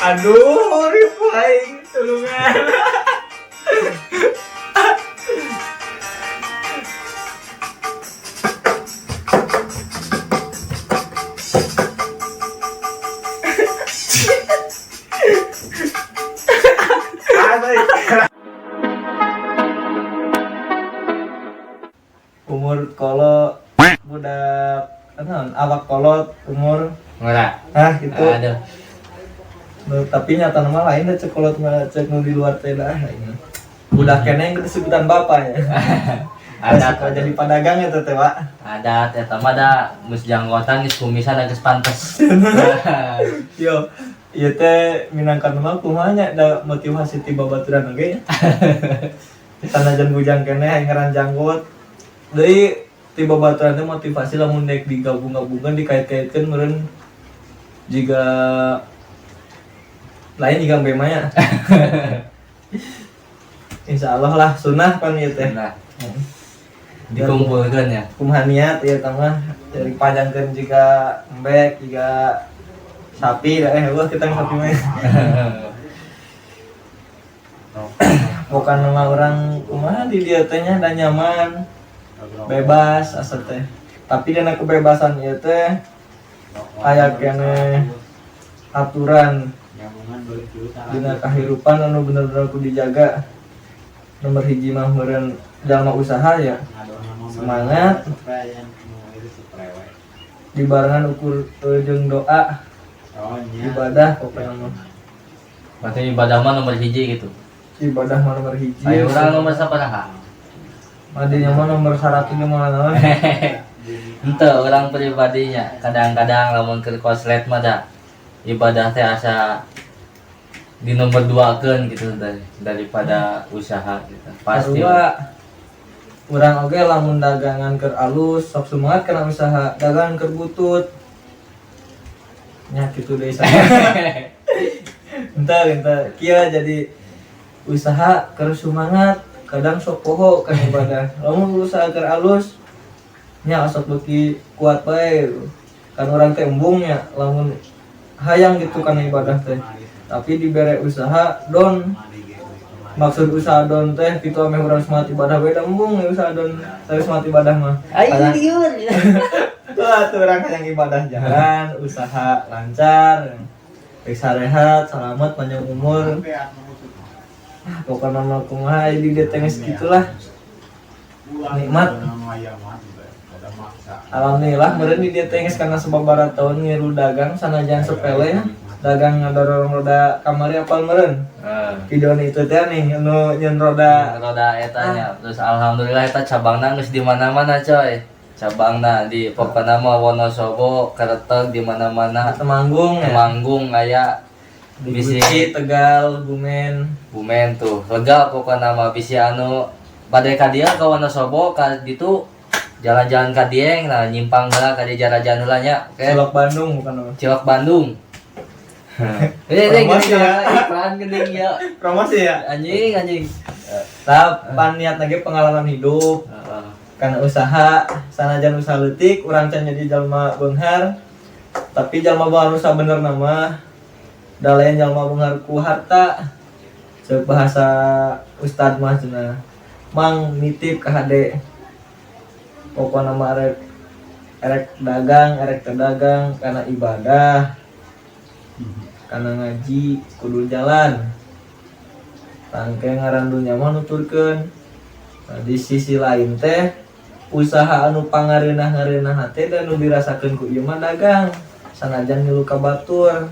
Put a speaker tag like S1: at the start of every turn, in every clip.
S1: Aduh, reply tulungan. Umur kolot budak awak kolot umur
S2: Enggak.
S1: gitu.
S2: Aduh.
S1: Tapi nyata nama lain dah cek kolot mah cek nu di luar teh dah ini. Budak kene yang sebutan bapaknya.
S2: Adat
S1: jadi pedagang eta teh, Pak.
S2: Adat eta mah da geus janggotan geus kumisan geus pantes.
S1: Yo, ieu teh minangkan mah kumaha nya da motivasi ti babaturan oge nya. Sanajan bujang kene hayang ngaran janggot. Deui ti babaturan teh motivasi lamun dek digabung-gabungan dikait-kaitkeun meureun jiga lain juga bema nya. Insyaallah lah sunnah kan ieu teh.
S2: Nah. Dikumpulkeun ya.
S1: Kumaha niat ieu teh mah dari panjangkeun jiga embek jiga sapi da wah kita sapi mah. Bukan nama orang kumaha di dieu teh nya da nyaman. Bebas asa teh. Tapi dina kebebasan ieu teh aya keneh aturan dina kahirupan anu bener-bener kudu dijaga. Nomor hiji mah meureun jalma usaha ya semangat dibarengan ukur jeung doa ibadah pokoknya mah.
S2: Berarti ibadah mah nomor hiji gitu.
S1: Ibadah mah nomor hiji.
S2: Ayo urang nomor sabaraha?
S1: Madinya mah nomor 100 mah naon.
S2: Henteu urang pribadinya kadang-kadang lamun keur koslet mah da ibadah teh asa di nomor 2keun gitu daripada usaha gitu. Pasti.
S1: Urang oge lamun dagangan keur alus sok semangat kana usaha, dagangan keur butut. Nya kitu deui sana. Entar kieu jadi usaha keur semangat, kadang sok poho kan ibadah. Lamun usaha keur alus nya sok beuki kuat bae. Kan urang teh embung nya lamun hayang gitu kan ibadah teh. Tapi dibere usaha don. Maksud usaha don teh kitu ame urang semangat ibadah bae da embung usaha don teh semangat ibadah mah.
S2: Ayo liun.
S1: Wah, tuh orang yang ibadah jalan, usaha lancar, sarehat, selamat, panjang umur. Pokoknya mah kumaha di dieu teh geus kitulah. Nikmat. Alhamdulillah meureun di dieu teh geus kana sababaraha taun ngiru dagang sanajan sepele nya. Dagang ngadorong roda kamari apal meureun. Video itu teh nih nu nyeun roda
S2: Eta nya. Terus alhamdulillah eta cabangna geus di mana-mana coy. Cabangna di pokona mah Wonosobo, Kareteg di mana-mana.
S1: Temanggung ya.
S2: Temanggung aya
S1: Bisi Tegal,
S2: Bumen tuh. Lega pokona mah bisi anu bade ka dieu ka Wonosobo ka ditu jalan-jalan ka Dieng nah nyimpang heula ka di jarajan heula nya. Oke.
S1: Cilok Bandung bukan apa?
S2: Cilok Bandung.
S1: Promosi ya.
S2: Iklan geuning ya.
S1: Promosi ya.
S2: Anjing.
S1: Pan niat lagi pengalaman hidup. Karena usaha sanajan usaha leutik urang can jadi jalma beunghar. Tapi jalma beunghar usaha bener nama da lain jalma beunghar ku harta. Ceuk bahasa ustad mah cenah. Mang nitip ka hade. Pokona mah erek dagang, erek terdagang karena ibadah. Karena ngaji kudu jalan. Tangke ngarandunya mah nuturkeun. Nah, di sisi lain teh usaha anu pangareunah-ngareunah teh dan nu dirasakeun ku ieu mah dagang. Sanajan ngilu ka batur.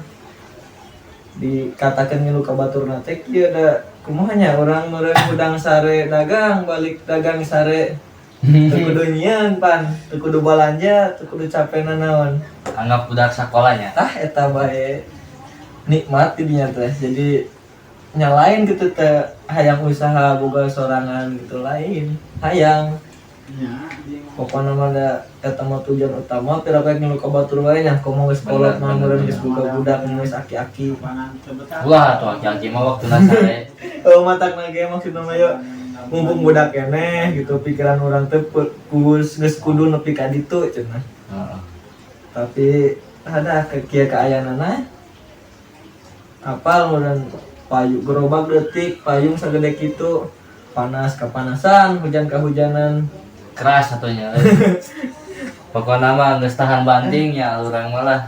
S1: Dikatakeun ngilu ka baturna teh kieu da kumaha nya urang meureun hudang sare dagang balik dagang sare. Teu kudu nyieun pan, teu kudu balanja, teu kudu capena naon.
S2: Anggap budak sakolanya.
S1: Tah eta bae nikmat di dinya teh. Jadi nyalain gitu teh hayang usaha boga sorangan gitu lain. Hayang. Pokona mah da eta mah tujuan utama teu dapat ngilu ka batur wae nya komo geus kolot mah meureun geus boga budak geus aki-aki.
S2: Wah, tuh aki-aki mah waktuna sare.
S1: Oh matakna ge maksudna mah yo mumpung budak keneh gitu pikiran urang teh geus kudu nepi ka ditu cenah. Heeh. Tapi ada kieu ka ayanana apal meureun payu gerobak detik payung sagede kitu panas kapanasan hujan kahujanan
S2: keras satunya. Pokoknya mah geus tahan banting ya urang malah.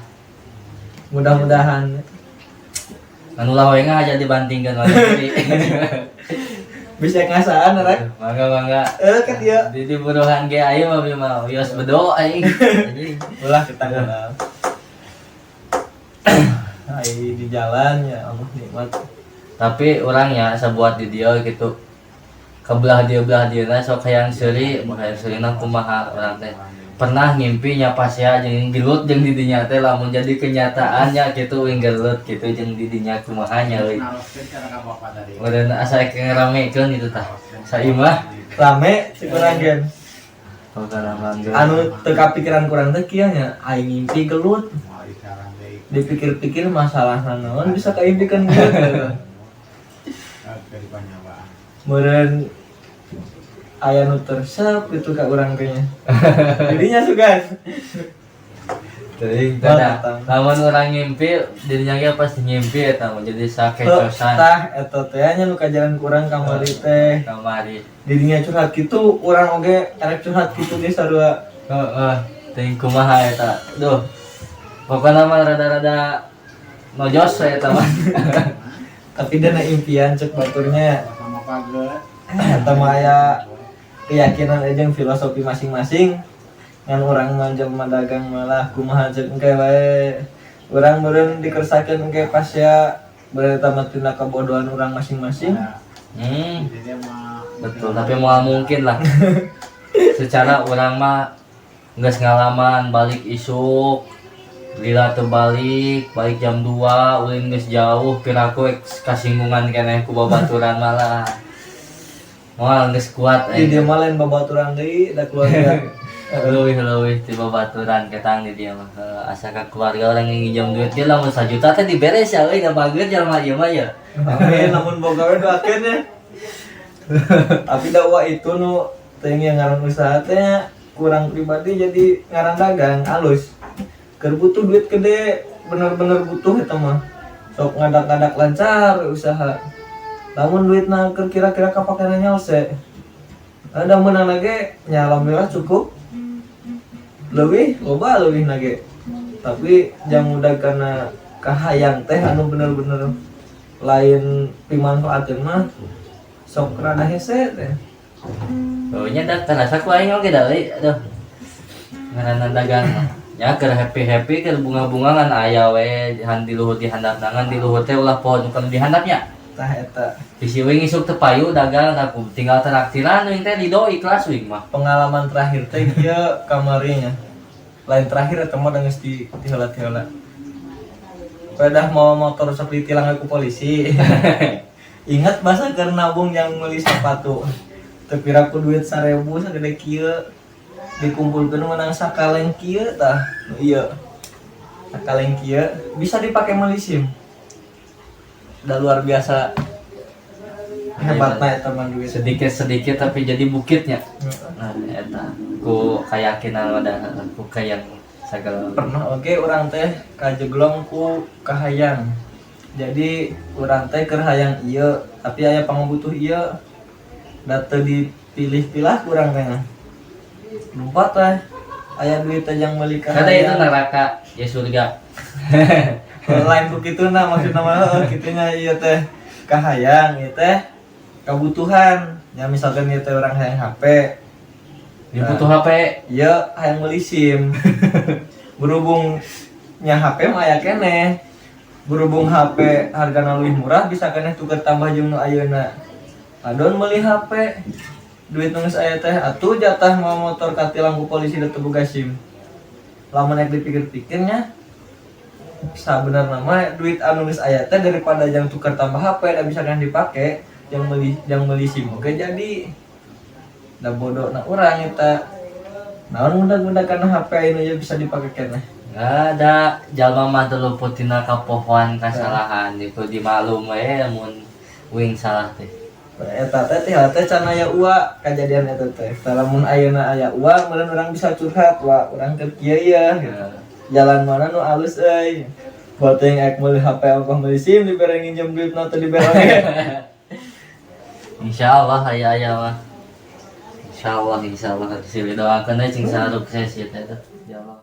S1: mudah-mudahan
S2: Anu lah we aja dibantingkeun wae jadi.
S1: bisa ngasaan rek
S2: Mangga
S1: kan dia
S2: di buruhan ge aya mah wios bedo aing. Jadi
S1: ulah kita kenal ai di jalan ya Allah nikmat
S2: tapi orang ya sabuat di dia gitu kebelah dia na sok hayang seuri hayang seurina kumaha urang teh pernah ngimpi nya pas ya jeung gelut jeung di dinya teh lamun jadi kenyataannya gitu wing gelut gitu jeung di dinya kumaha nya euy udah asa ngeramekeun gitu tah saimah
S1: rame kurang gen
S2: pokona mangga
S1: anu teu kapikiran kurang teh kieu nya aing ngimpi gelut dipikir-pikir masalah naon bisa kaimpikeun gelut meureun aya nu tersep gitu ka urang teh nya jadinya sugan
S2: teuing tah lamun urang ngimpi dirinya ge pasti ngimpi eta mah jadi sakecosan
S1: tah eta teh nya nu kajaran kurang kamari teh
S2: kamari
S1: dirinya curhat kitu urang oge arek curhat kitu ge sarua
S2: heeh teuing kumaha eta duh pokona mah rada-rada nojos eta mah
S1: tapi dana impian cek baturnya eta mah aya keyakinan aja filosofi masing-masing ngan urang mah jelema dagang malah kumaha cek engke wae urang meureun dikersakeun engke pas ya bereta mah tindak kabodohan urang masing-masing
S2: betul tapi mau mungkin lah secara orang mah geus ngalaman balik isuk lila teu balik jam 2 ulin geus jauh piraku kasinggungan keneh ku babaturan malah moal geus kuat
S1: di dieu mah lain babaturan deui da keluarga
S2: leuwih ti babaturan ketang di dieu mah asa ka keluarga orang yang nginjem duit ge lamun 1 juta teh diberes ya euy da bageut jalma ieu mah ya
S1: amin namun boga we doakeun ya tapi dakwah itu nu teuing yang ngaran usaha teh kurang pribadi jadi ngaran dagang alus keur butuh duit gede bener-bener butuh eta mah sok ngadak-ngadak lancar usaha lamun duitna keur kira-kira kapakena nyalse ada menang lagi nya alhamdulillah cukup leuwih loba leuwih nage tapi jang udah kana kahayang teh anu bener-bener lain pimanfaateun mah sok rada hese teh
S2: oh nya da terasa ku aing oge da euy aduh ngaranna dagang mah nya keur happy keur bunga-bunga kan aya we han di luhur di handapna di luhur teh ulah pohon nu di handapnya
S1: tah eta
S2: bisi wing isuk teu payu dagang aku tinggal traktiran wing teh dido ikhlas wing mah
S1: pengalaman terakhir teh kieu kamarinya lain terakhir eta mah geus di heula-heula pedah mau motor sok ditilang ku polisi ingat masa keur nabung yang meuli sepatu teu piraku duit 1000 sagede kieu dikumpulkeun menang sakaleng kieu tah ieu sakaleng kieu bisa dipakai meuli SIM udah luar biasa hebatnya eta mah duit
S2: sedikit tapi jadi bukitnya nah eta ku keyakinan ada ku kayang sagala
S1: pernah oge urang teh kajeglong ku kahayang jadi urang teh keur hayang ieu tapi aya pangabutuh ieu da teu dipilih-pilah urang teh lumpat teh aya duit teh yang meuli kahayang
S2: kada itu neraka ya surga
S1: lain begituna maksudna mah kitunya ieu teh kahayang ieu teh kabutuhan nya misalkan ieu teh urang hayang HP
S2: dibutuh HP
S1: ieu hayang meuli SIM berhubung nya HP mah aya keneh berhubung HP hargana leuwih murah bisa keneh tuker tambah jeung nu ayeuna adon meuli HP duit nu geus aya teh atuh jatah mau motor katilang ku polisi da teu boga SIM lamun rek dipikir-pikirnya sabenerna mah duit anu geus aya teh daripada jang tuker tambah HP da bisa kan dipake yang meuli SIM oge jadi da bodona urang eta naon mudah-mudahan kana HP anu ya bisa dipake keneh
S2: nggak ada jalma mah teu luput tina kapohoan kasalahan itu dimaklum we mun wing salah teh
S1: eta teh can aya ua kajadian eta teh lamun ayeuna aya ua meureun urang bisa curhat wa urang keur kieu ya jalan mana nu alus euy Boteng ek meuli HP ongkoh meuli SIM dibere nginjem duit na teu dibere oge.
S2: Insyaallah aya mah. Insyaallah silih doakeun we cing saruk saya sieun eta. Ya Allah.